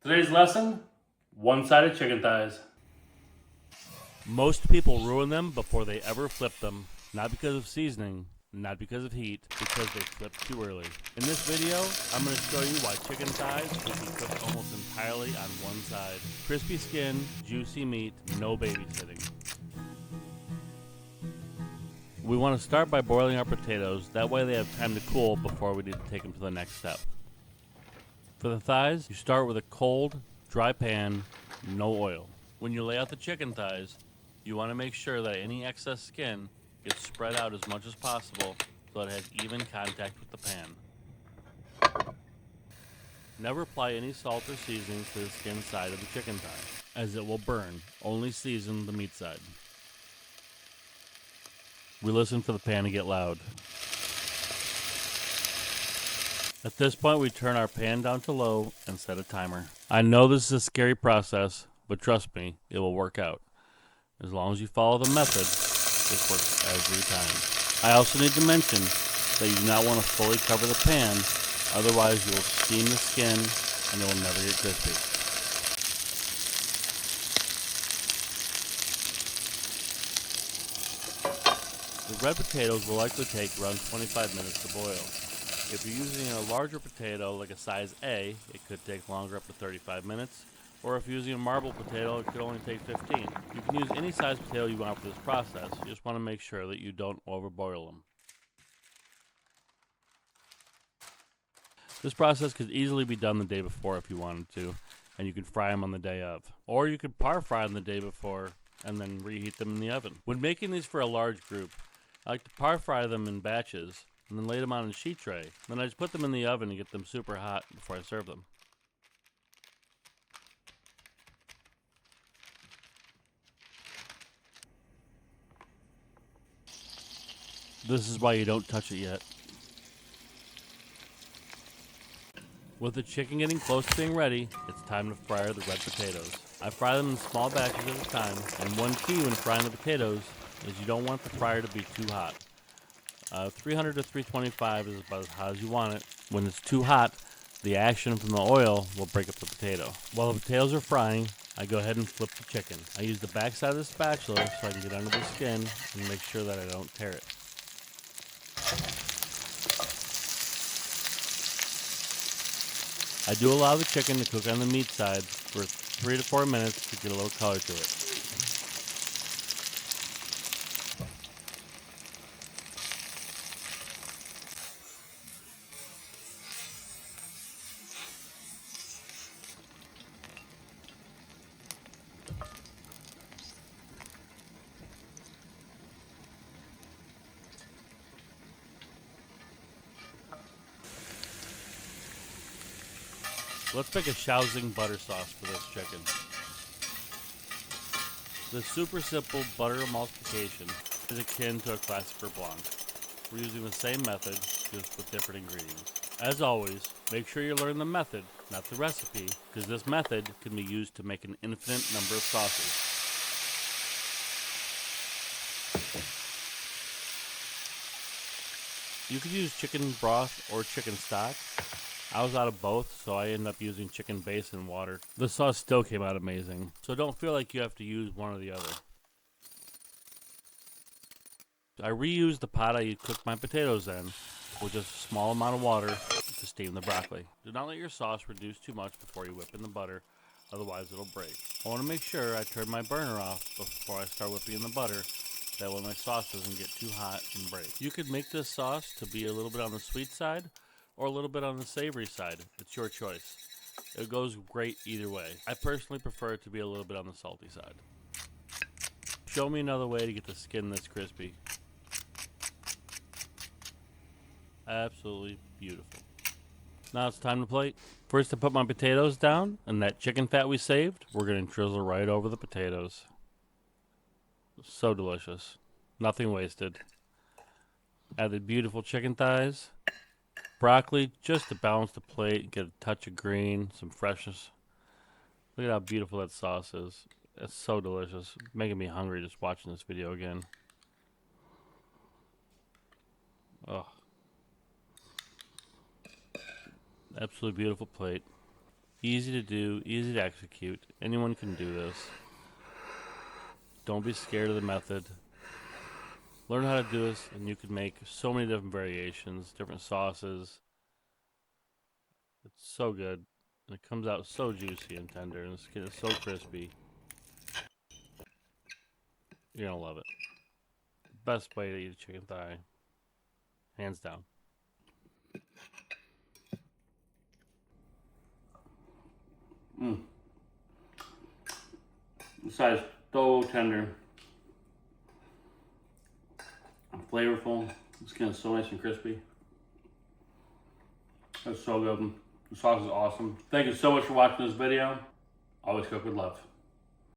Today's lesson, one-sided chicken thighs. Most people ruin them before they ever flip them, not because of seasoning, not because of heat, because they flipped too early. In this video, I'm going to show you why chicken thighs should be cooked almost entirely on one side. Crispy skin, juicy meat, no babysitting. We want to start by boiling our potatoes, that way they have time to cool before we need to take them to the next step. For the thighs, you start with a cold, dry pan, no oil. When you lay out the chicken thighs, you want to make sure that any excess skin gets spread out as much as possible so it has even contact with the pan. Never apply any salt or seasoning to the skin side of the chicken thigh, as it will burn. Only season the meat side. We listen for the pan to get loud. At this point, we turn our pan down to low and set a timer. I know this is a scary process, but trust me, it will work out. As long as you follow the method, this works every time. I also need to mention that you do not want to fully cover the pan, otherwise you will steam the skin and it will never get crispy. The red potatoes will likely take around 25 minutes to boil. If you're using a larger potato, like a size A, it could take longer, up to 35 minutes. Or if you're using a marble potato, it could only take 15. You can use any size potato you want for this process. You just want to make sure that you don't overboil them. This process could easily be done the day before if you wanted to, and you can fry them on the day of. Or you could par fry them the day before and then reheat them in the oven. When making these for a large group, I like to par fry them in batches and then lay them on a sheet tray. Then I just put them in the oven and get them super hot before I serve them. This is why you don't touch it yet. With the chicken getting close to being ready, it's time to fry the red potatoes. I fry them in small batches at a time, and one key when frying the potatoes is you don't want the fryer to be too hot. 300 to 325 is about as hot as you want it. When it's too hot, the action from the oil will break up the potato. While the potatoes are frying, I go ahead and flip the chicken. I use the back side of the spatula so I can get under the skin and make sure that I don't tear it. I do allow the chicken to cook on the meat side for 3 to 4 minutes to get a little color to it. Let's make a Shaoxing butter sauce for this chicken. The super simple butter emulsification is akin to a classic blanc. We're using the same method, just with different ingredients. As always, make sure you learn the method, not the recipe, because this method can be used to make an infinite number of sauces. You could use chicken broth or chicken stock. I was out of both, so I ended up using chicken base and water. The sauce still came out amazing, so don't feel like you have to use one or the other. I reused the pot I cooked my potatoes in with just a small amount of water to steam the broccoli. Do not let your sauce reduce too much before you whip in the butter, otherwise it'll break. I want to make sure I turn my burner off before I start whipping in the butter, that way my sauce doesn't get too hot and break. You could make this sauce to be a little bit on the sweet side, or a little bit on the savory side. It's your choice. It goes great either way. I personally prefer it to be a little bit on the salty side. Show me another way to get the skin this crispy. Absolutely beautiful. Now it's time to plate. First I put my potatoes down, and that chicken fat we saved, we're going to drizzle right over the potatoes. So delicious. Nothing wasted. Add the beautiful chicken thighs. Broccoli, just to balance the plate, get a touch of green, some freshness. Look at how beautiful that sauce is. It's so delicious. Making me hungry just watching this video again. Oh. Absolutely beautiful plate. Easy to do, easy to execute. Anyone can do this. Don't be scared of the method. Learn how to do this, and you can make so many different variations, different sauces. It's so good. And it comes out so juicy and tender, and the skin is so crispy. You're gonna love it. Best way to eat a chicken thigh, hands down. The side is so tender, flavorful. The skin is so nice and crispy. That's so good. The sauce is awesome. Thank you so much for watching this video. Always cook with love.